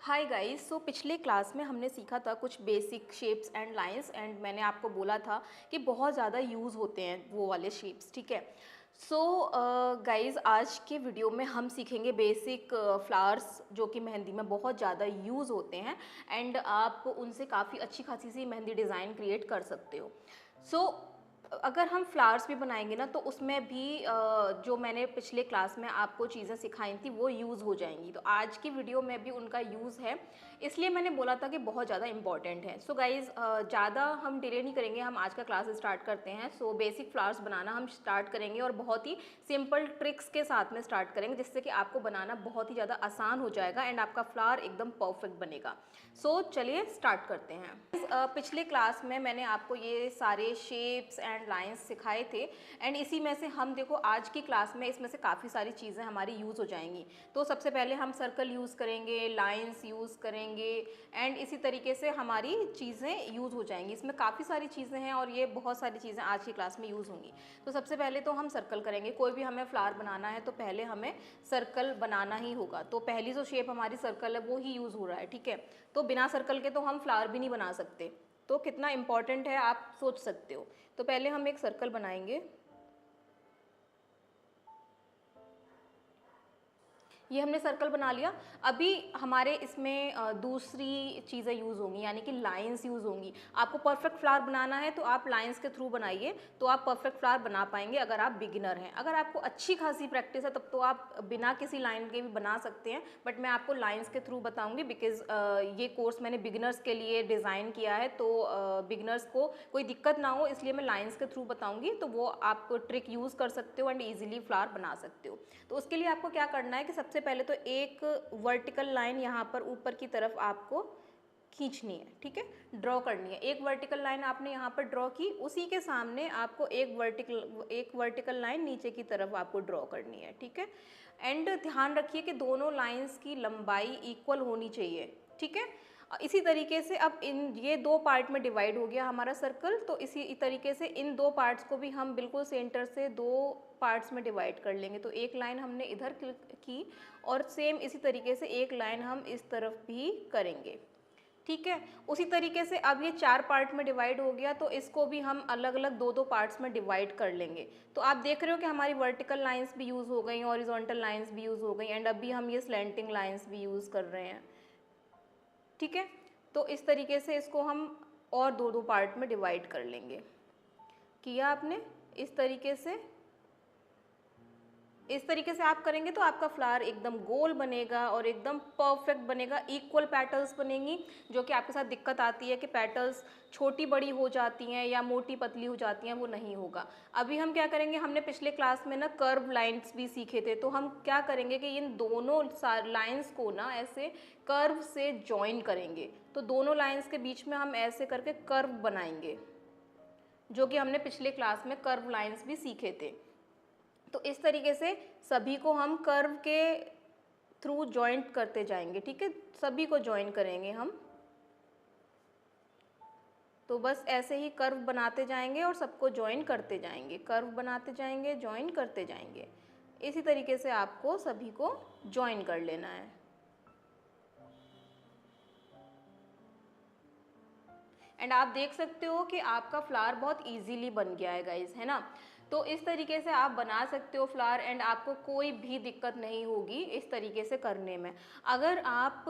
Hi guys. पिछले class में हमने सीखा था कुछ basic shapes and lines and मैंने आपको बोला था कि बहुत ज़्यादा यूज़ होते हैं वो वाले शेप्स, ठीक है। गाइस, आज के वीडियो में हम सीखेंगे बेसिक फ्लावर्स जो कि मेहंदी में बहुत ज़्यादा यूज़ होते हैं एंड आप उनसे काफ़ी अच्छी खासी सी मेहंदी डिज़ाइन क्रिएट कर सकते हो। सो अगर हम फ्लावर्स भी बनाएंगे ना तो उसमें भी जो मैंने पिछले क्लास में आपको चीज़ें सिखाई थी वो यूज़ हो जाएंगी। तो आज की वीडियो में भी उनका यूज़ है, इसलिए मैंने बोला था कि बहुत ज़्यादा इंपॉर्टेंट है। सो गाइज़, ज़्यादा हम डिले नहीं करेंगे, हम आज का क्लास स्टार्ट करते हैं। सो बेसिक फ्लावर्स बनाना हम स्टार्ट करेंगे और बहुत ही सिंपल ट्रिक्स के साथ में स्टार्ट करेंगे, जिससे कि आपको बनाना बहुत ही ज़्यादा आसान हो जाएगा एंड आपका फ्लावर एकदम परफेक्ट बनेगा। सो चलिए स्टार्ट करते हैं। पिछले क्लास में मैंने आपको ये सारे शेप्स एंड लाइंस सिखाए थे एंड इसी में से हम देखो आज की क्लास में इसमें से काफ़ी सारी चीज़ें हमारी यूज़ हो जाएंगी। तो सबसे पहले हम सर्कल यूज़ करेंगे, लाइंस यूज़ करेंगे एंड इसी तरीके से हमारी चीज़ें यूज़ हो जाएंगी। इसमें काफ़ी सारी चीज़ें हैं और ये बहुत सारी चीज़ें आज की क्लास में यूज़ होंगी। तो सबसे पहले तो हम सर्कल करेंगे। कोई भी हमें फ्लावर बनाना है तो पहले हमें सर्कल बनाना ही होगा। तो पहली जो शेप हमारी सर्कल है वो ही यूज़ हो रहा है, ठीक है। तो बिना सर्कल के तो हम फ्लावर भी नहीं बना सकते। तो कितना इम्पॉर्टेंट है आप सोच सकते हो। तो पहले हम एक सर्कल बनाएंगे। ये हमने सर्कल बना लिया। अभी हमारे इसमें दूसरी चीज़ें यूज़ होंगी, यानी कि लाइंस यूज़ होंगी। आपको परफेक्ट फ्लावर बनाना है तो आप लाइंस के थ्रू बनाइए, तो आप परफेक्ट फ्लावर बना पाएंगे अगर आप बिगिनर हैं। अगर आपको अच्छी खासी प्रैक्टिस है तब तो आप बिना किसी लाइन के भी बना सकते हैं, बट मैं आपको लाइंस के थ्रू बताऊंगी बिकॉज ये कोर्स मैंने बिगिनर्स के लिए डिज़ाइन किया है। तो बिगिनर्स को कोई दिक्कत ना हो इसलिए मैं लाइंस के थ्रू बताऊंगी, तो वो आप ट्रिक यूज़ कर सकते हो एंड ईजिली फ्लावर बना सकते हो। तो उसके लिए आपको क्या करना है कि सबसे पहले तो एक वर्टिकल लाइन यहाँ पर ऊपर की तरफ आपको खींचनी है, ठीक है, ड्रॉ करनी है। एक वर्टिकल लाइन आपने यहाँ पर ड्रॉ की, उसी के सामने आपको एक वर्टिकल लाइन नीचे की तरफ आपको ड्रॉ करनी है, ठीक है। एंड ध्यान रखिए कि दोनों लाइंस की लंबाई इक्वल होनी चाहिए, ठीक है। इसी तरीके से अब ये दो पार्ट में डिवाइड हो गया हमारा सर्कल। तो इसी तरीके से इन दो पार्ट्स को भी हम बिल्कुल सेंटर से दो पार्ट्स में डिवाइड कर लेंगे। तो एक लाइन हमने इधर की और सेम इसी तरीके से एक लाइन हम इस तरफ भी करेंगे, ठीक है। उसी तरीके से अब ये चार पार्ट में डिवाइड हो गया, तो इसको भी हम अलग अलग दो दो पार्ट्स में डिवाइड कर लेंगे। तो आप देख रहे हो कि हमारी वर्टिकल लाइंस भी यूज़ हो गई, हॉरिजॉन्टल लाइंस भी यूज़ हो गई एंड अभी हम ये स्लैंटिंग लाइंस भी यूज़ कर रहे हैं, ठीक है। तो इस तरीके से इसको हम और दो दो पार्ट में डिवाइड कर लेंगे। किया आपने इस तरीके से आप करेंगे तो आपका फ्लावर एकदम गोल बनेगा और एकदम परफेक्ट बनेगा। इक्वल पेटल्स बनेंगी। जो कि आपके साथ दिक्कत आती है कि पेटल्स छोटी बड़ी हो जाती हैं या मोटी पतली हो जाती हैं, वो नहीं होगा। अभी हम क्या करेंगे, हमने पिछले क्लास में ना कर्व लाइंस भी सीखे थे, तो हम क्या करेंगे कि इन दोनों लाइंस को ना ऐसे कर्व से जॉइन करेंगे। तो दोनों लाइंस के बीच में हम ऐसे करके कर्व बनाएंगे, जो कि हमने पिछले क्लास में कर्व लाइंस भी सीखे थे। तो इस तरीके से सभी को हम कर्व के थ्रू जॉइंट करते जाएंगे, ठीक है। सभी को जॉइन करेंगे हम। तो बस ऐसे ही कर्व बनाते जाएंगे और सबको जॉइन करते जाएंगे, कर्व बनाते जाएंगे, जॉइन करते जाएंगे। इसी तरीके से आपको सभी को जॉइन कर लेना है। एंड आप देख सकते हो कि आपका फ्लावर बहुत इजीली बन गया है गाइस, है ना। तो इस तरीके से आप बना सकते हो फ्लावर एंड आपको कोई भी दिक्कत नहीं होगी इस तरीके से करने में। अगर आप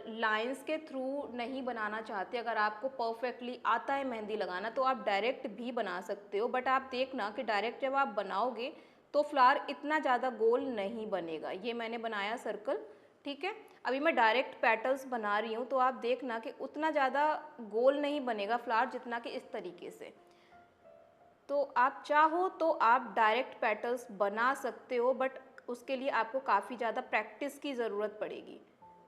लाइंस के थ्रू नहीं बनाना चाहते, अगर आपको परफेक्टली आता है मेहंदी लगाना, तो आप डायरेक्ट भी बना सकते हो। बट आप देखना कि डायरेक्ट जब आप बनाओगे तो फ्लावर इतना ज़्यादा गोल नहीं बनेगा। ये मैंने बनाया सर्कल, ठीक है। अभी मैं डायरेक्ट पेटल्स बना रही हूँ, तो आप देखना कि उतना ज़्यादा गोल नहीं बनेगा फ्लावर जितना कि इस तरीके से। तो आप चाहो तो आप डायरेक्ट पेटल्स बना सकते हो, बट उसके लिए आपको काफ़ी ज़्यादा प्रैक्टिस की ज़रूरत पड़ेगी।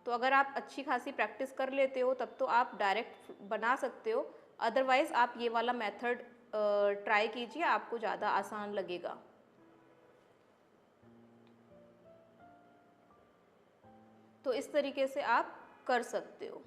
तो अगर आप अच्छी खासी प्रैक्टिस कर लेते हो तब तो आप डायरेक्ट बना सकते हो। अदरवाइज़ आप ये वाला मेथड ट्राई कीजिए, आपको ज़्यादा आसान लगेगा। तो इस तरीके से आप कर सकते हो,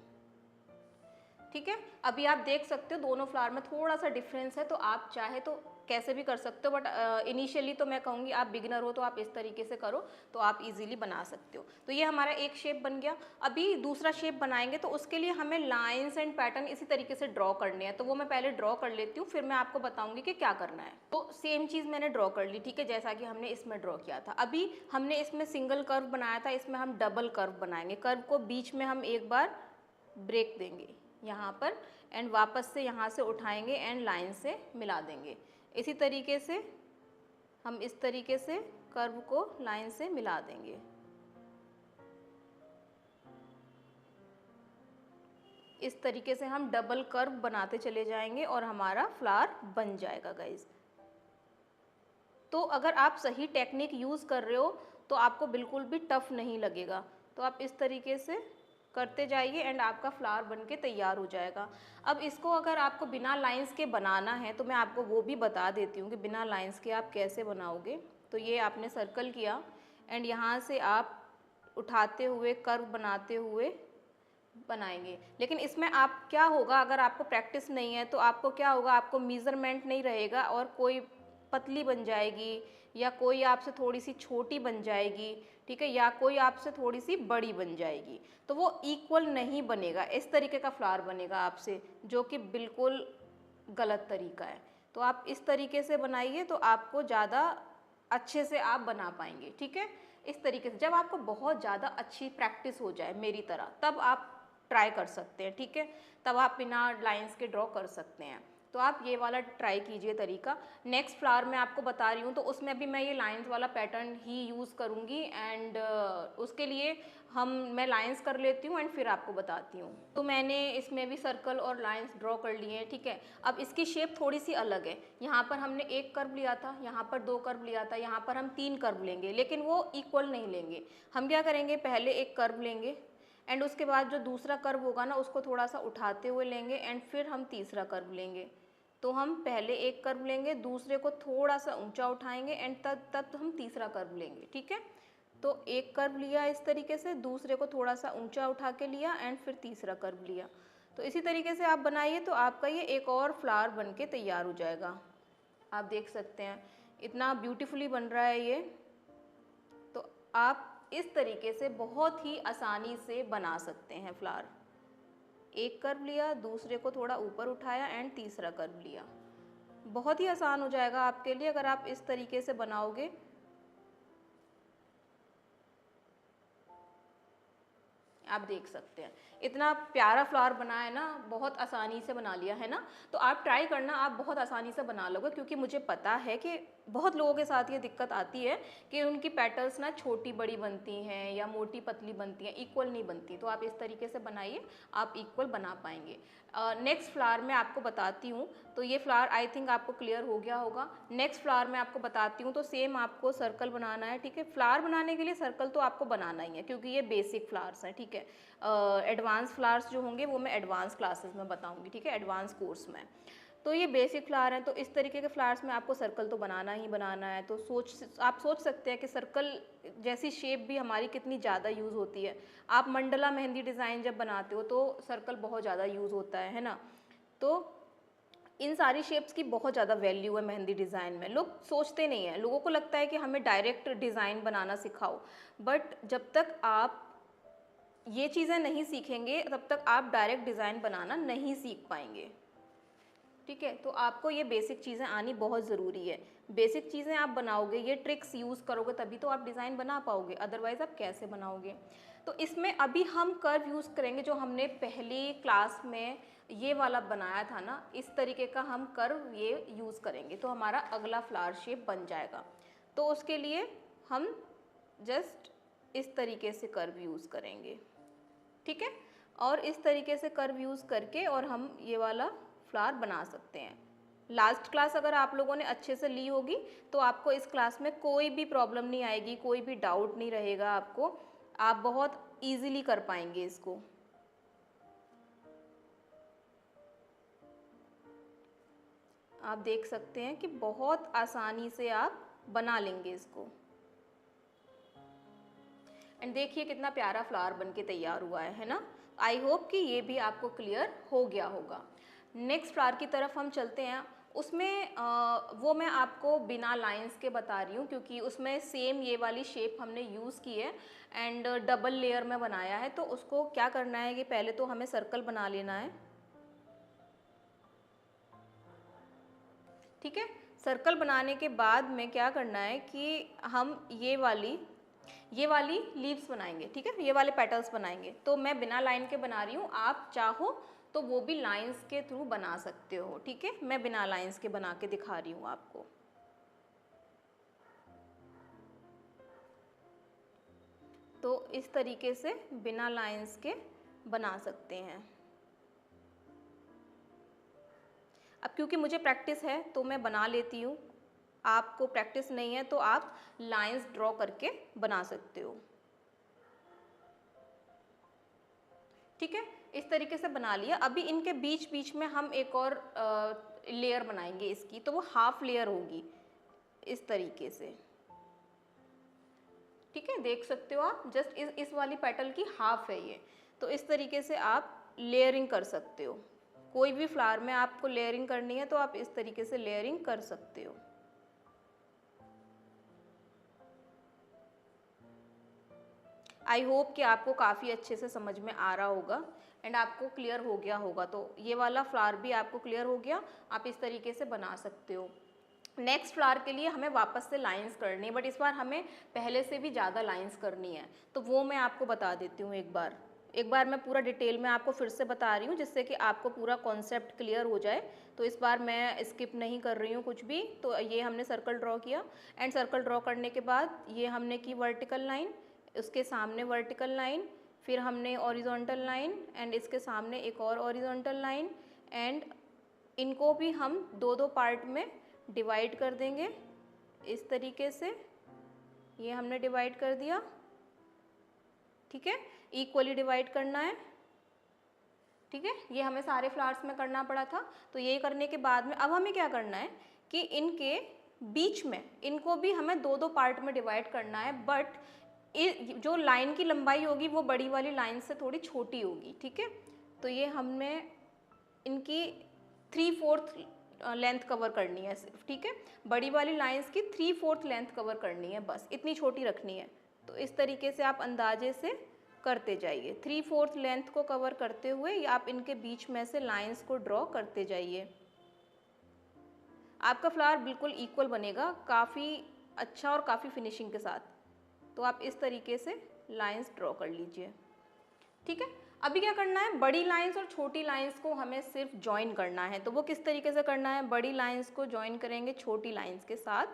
ठीक है। अभी आप देख सकते हो दोनों फ्लावर में थोड़ा सा डिफरेंस है, तो आप चाहे तो कैसे भी कर सकते हो, बट इनिशियली तो मैं कहूँगी आप बिगिनर हो तो आप इस तरीके से करो तो आप इजीली बना सकते हो। तो ये हमारा एक शेप बन गया। अभी दूसरा शेप बनाएंगे तो उसके लिए हमें लाइंस एंड पैटर्न इसी तरीके से ड्रॉ करने हैं, तो वो मैं पहले ड्रॉ कर लेती हूँ, फिर मैं आपको बताऊँगी कि क्या करना है। तो सेम चीज़ मैंने ड्रॉ कर ली, ठीक है, जैसा कि हमने इसमें ड्रॉ किया था। अभी हमने इसमें सिंगल कर्व बनाया था, इसमें हम डबल कर्व बनाएंगे। कर्व को बीच में हम एक बार ब्रेक देंगे यहाँ पर, एंड वापस से यहाँ से उठाएंगे एंड लाइन से मिला देंगे। इसी तरीके से हम इस तरीके से कर्व को लाइन से मिला देंगे। इस तरीके से हम डबल कर्व बनाते चले जाएंगे और हमारा फ्लावर बन जाएगा गाइज। तो अगर आप सही टेक्निक यूज़ कर रहे हो तो आपको बिल्कुल भी टफ नहीं लगेगा। तो आप इस तरीके से करते जाइए एंड आपका फ्लावर बनके तैयार हो जाएगा। अब इसको अगर आपको बिना लाइंस के बनाना है तो मैं आपको वो भी बता देती हूँ कि बिना लाइंस के आप कैसे बनाओगे। तो ये आपने सर्कल किया एंड यहाँ से आप उठाते हुए कर्व बनाते हुए बनाएंगे। लेकिन इसमें आप क्या होगा, अगर आपको प्रैक्टिस नहीं है तो आपको क्या होगा, आपको मेज़रमेंट नहीं रहेगा और कोई पतली बन जाएगी या कोई आपसे थोड़ी सी छोटी बन जाएगी, ठीक है, या कोई आपसे थोड़ी सी बड़ी बन जाएगी, तो वो इक्वल नहीं बनेगा। इस तरीके का फ्लावर बनेगा आपसे, जो कि बिल्कुल गलत तरीका है। तो आप इस तरीके से बनाइए तो आपको ज़्यादा अच्छे से आप बना पाएंगे, ठीक है। इस तरीके से जब आपको बहुत ज़्यादा अच्छी प्रैक्टिस हो जाए मेरी तरह, तब आप ट्राई कर सकते हैं, ठीक है, तब आप बिना लाइंस के ड्रॉ कर सकते हैं। तो आप ये वाला ट्राई कीजिए तरीका। नेक्स्ट फ्लावर मैं आपको बता रही हूँ तो उसमें भी मैं ये लाइंस वाला पैटर्न ही यूज़ करूँगी एंड उसके लिए मैं लाइंस कर लेती हूँ एंड फिर आपको बताती हूँ। तो मैंने इसमें भी सर्कल और लाइंस ड्रॉ कर लिए हैं, ठीक है। अब इसकी शेप थोड़ी सी अलग है। यहाँ पर हमने एक कर्व लिया था, यहाँ पर दो कर्व लिया था, यहाँ पर हम 3 कर्व लेंगे, लेकिन वो इक्वल नहीं लेंगे। हम क्या करेंगे, पहले एक कर्व लेंगे एंड उसके बाद जो दूसरा कर्व होगा ना उसको थोड़ा सा उठाते हुए लेंगे एंड फिर हम तीसरा कर्व लेंगे। तो हम पहले एक कर्व लेंगे, दूसरे को थोड़ा सा ऊंचा उठाएंगे एंड तब हम तीसरा कर्व लेंगे, ठीक है। तो एक कर्व लिया इस तरीके से, दूसरे को थोड़ा सा ऊंचा उठा के लिया एंड फिर तीसरा कर्व लिया। तो इसी तरीके से आप बनाइए तो आपका ये एक और फ्लावर बन के तैयार हो जाएगा। आप देख सकते हैं इतना ब्यूटीफुली बन रहा है ये। तो आप इस तरीके से बहुत ही आसानी से बना सकते हैं फ्लावर। एक कर्व लिया, दूसरे को थोड़ा ऊपर उठाया एंड तीसरा कर्व लिया। बहुत ही आसान हो जाएगा आपके लिए अगर आप इस तरीके से बनाओगे। आप देख सकते हैं इतना प्यारा फ्लावर बना है ना, बहुत आसानी से बना लिया है ना। तो आप ट्राई करना, आप बहुत आसानी से बना लोगे, क्योंकि मुझे पता है कि बहुत लोगों के साथ ये दिक्कत आती है कि उनकी पेटल्स ना छोटी बड़ी बनती हैं या मोटी पतली बनती हैं, इक्वल नहीं बनती। तो आप इस तरीके से बनाइए, आप इक्वल बना पाएंगे। नेक्स्ट फ्लावर मैं आपको बताती हूँ। तो ये फ्लावर आई थिंक आपको क्लियर हो गया होगा। नेक्स्ट फ्लावर मैं आपको बताती हूँ। तो सेम आपको सर्कल बनाना है, ठीक है। फ्लावर बनाने के लिए सर्कल तो आपको बनाना ही है क्योंकि ये बेसिक फ्लावर्स हैं, ठीक है। एडवांस फ्लावर्स जो होंगे वो मैं एडवांस क्लासेस में बताऊँगी, ठीक है, एडवांस कोर्स में। तो ये बेसिक फ्लावर हैं, तो इस तरीके के फ्लावर्स में आपको सर्कल तो बनाना ही बनाना है। तो आप सोच सकते हैं कि सर्कल जैसी शेप भी हमारी कितनी ज़्यादा यूज़ होती है। आप मंडला मेहंदी डिज़ाइन जब बनाते हो तो सर्कल बहुत ज़्यादा यूज़ होता है ना। तो इन सारी शेप्स की बहुत ज़्यादा वैल्यू है मेहंदी डिज़ाइन में। लोग सोचते नहीं हैं, लोगों को लगता है कि हमें डायरेक्ट डिज़ाइन बनाना सिखाओ, बट जब तक आप ये चीज़ें नहीं सीखेंगे तब तक आप डायरेक्ट डिज़ाइन बनाना नहीं सीख पाएंगे, ठीक है। तो आपको ये बेसिक चीज़ें आनी बहुत ज़रूरी है। बेसिक चीज़ें आप बनाओगे, ये ट्रिक्स यूज़ करोगे तभी तो आप डिज़ाइन बना पाओगे, अदरवाइज़ आप कैसे बनाओगे। तो इसमें अभी हम कर्व यूज़ करेंगे जो हमने पहली क्लास में ये वाला बनाया था ना, इस तरीके का हम कर्व ये यूज़ करेंगे तो हमारा अगला फ्लावर शेप बन जाएगा। तो उसके लिए हम जस्ट इस तरीके से कर्व यूज़ करेंगे, ठीक है। और इस तरीके से कर्व यूज़ करके और हम ये वाला फ्लावर बना सकते हैं। लास्ट क्लास अगर आप लोगों ने अच्छे से ली होगी तो आपको इस क्लास में कोई भी प्रॉब्लम नहीं आएगी, कोई भी डाउट नहीं रहेगा आपको, आप बहुत इजीली कर पाएंगे इसको। आप देख सकते हैं कि बहुत आसानी से आप बना लेंगे इसको। एंड देखिए कितना प्यारा फ्लावर बन के तैयार हुआ है ना। आई होप कि ये भी आपको क्लियर हो गया होगा। नेक्स्ट फ्लावर की तरफ हम चलते हैं। उसमें वो मैं आपको बिना लाइंस के बता रही हूँ, क्योंकि उसमें सेम ये वाली शेप हमने यूज़ की है एंड डबल लेयर में बनाया है। तो उसको क्या करना है कि पहले तो हमें सर्कल बना लेना है, ठीक है। सर्कल बनाने के बाद में क्या करना है कि हम ये वाली लीव्स बनाएंगे, ठीक है, ये वाले पेटल्स बनाएंगे। तो मैं बिना लाइन के बना रही हूँ, आप चाहो तो वो भी लाइंस के थ्रू बना सकते हो, ठीक है। मैं बिना लाइंस के बना के दिखा रही हूँ आपको। तो इस तरीके से बिना लाइंस के बना सकते हैं। अब क्योंकि मुझे प्रैक्टिस है तो मैं बना लेती हूँ, आपको प्रैक्टिस नहीं है तो आप लाइंस ड्रॉ करके बना सकते हो, ठीक है। इस तरीके से बना लिया। अभी इनके बीच बीच में हम एक और लेयर बनाएंगे इसकी, तो वो हाफ लेयर होगी इस तरीके से, ठीक है। देख सकते हो आप, जस्ट इस वाली पेटल की हाफ है ये। तो इस तरीके से आप लेयरिंग कर सकते हो। कोई भी फ्लावर में आपको लेयरिंग करनी है तो आप इस तरीके से लेयरिंग कर सकते हो। आई होप कि आपको काफ़ी अच्छे से समझ में आ रहा होगा एंड आपको क्लियर हो गया होगा। तो ये वाला फ्लावर भी आपको क्लियर हो गया, आप इस तरीके से बना सकते हो। नेक्स्ट फ्लावर के लिए हमें वापस से लाइंस करनी है, बट इस बार हमें पहले से भी ज़्यादा लाइंस करनी है। तो वो मैं आपको बता देती हूँ एक बार मैं पूरा डिटेल में आपको फिर से बता रही हूँ, जिससे कि आपको पूरा कॉन्सेप्ट क्लियर हो जाए। तो इस बार मैं स्किप नहीं कर रही हूँ कुछ भी। तो ये हमने सर्कल ड्रॉ किया एंड सर्कल ड्रॉ करने के बाद ये हमने की वर्टिकल लाइन, उसके सामने वर्टिकल लाइन, फिर हमने हॉरिजॉन्टल लाइन एंड इसके सामने एक और हॉरिजॉन्टल लाइन, एंड इनको भी हम दो दो पार्ट में डिवाइड कर देंगे इस तरीके से। ये हमने डिवाइड कर दिया, ठीक है, इक्वली डिवाइड करना है, ठीक है। ये हमें सारे फ्लावर्स में करना पड़ा था। तो ये करने के बाद में अब हमें क्या करना है कि इनके बीच में इनको भी हमें दो दो पार्ट में डिवाइड करना है, बट जो लाइन की लंबाई होगी वो बड़ी वाली लाइन से थोड़ी छोटी होगी, ठीक है। तो ये हमने इनकी 3/4 लेंथ कवर करनी है सिर्फ, ठीक है। बड़ी वाली लाइंस की 3/4 लेंथ कवर करनी है, बस इतनी छोटी रखनी है। तो इस तरीके से आप अंदाजे से करते जाइए, 3/4 लेंथ को कवर करते हुए आप इनके बीच में से लाइंस को ड्रॉ करते जाइए। आपका फ्लावर बिल्कुल इक्वल बनेगा, काफ़ी अच्छा और काफ़ी फिनिशिंग के साथ। तो आप इस तरीके से लाइंस ड्रॉ कर लीजिए, ठीक है। अभी क्या करना है, बड़ी लाइंस और छोटी लाइंस को हमें सिर्फ ज्वाइन करना है। तो वो किस तरीके से करना है, बड़ी लाइंस को ज्वाइन करेंगे छोटी लाइंस के साथ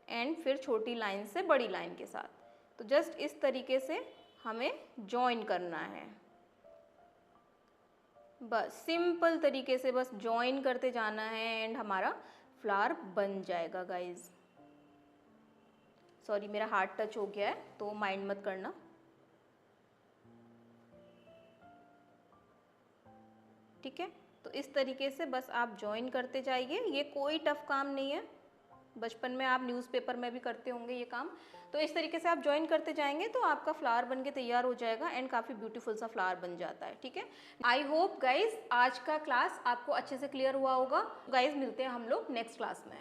एंड फिर छोटी लाइन से बड़ी लाइन के साथ। तो जस्ट इस तरीके से हमें ज्वाइन करना है, बस सिंपल तरीके से बस ज्वाइन करते जाना है एंड हमारा फ्लावर बन जाएगा गाइज। सॉरी मेरा हाथ टच हो गया है तो माइंड मत करना, ठीक है। तो इस तरीके से बस आप ज्वाइन करते जाइए, ये कोई टफ काम नहीं है, बचपन में आप न्यूज़पेपर में भी करते होंगे ये काम। तो इस तरीके से आप ज्वाइन करते जाएंगे तो आपका फ्लावर बन के तैयार हो जाएगा एंड काफ़ी ब्यूटीफुल सा फ्लावर बन जाता है, ठीक है। आई होप गाइज आज का क्लास आपको अच्छे से क्लियर हुआ होगा। गाइज मिलते हैं हम लोग नेक्स्ट क्लास में।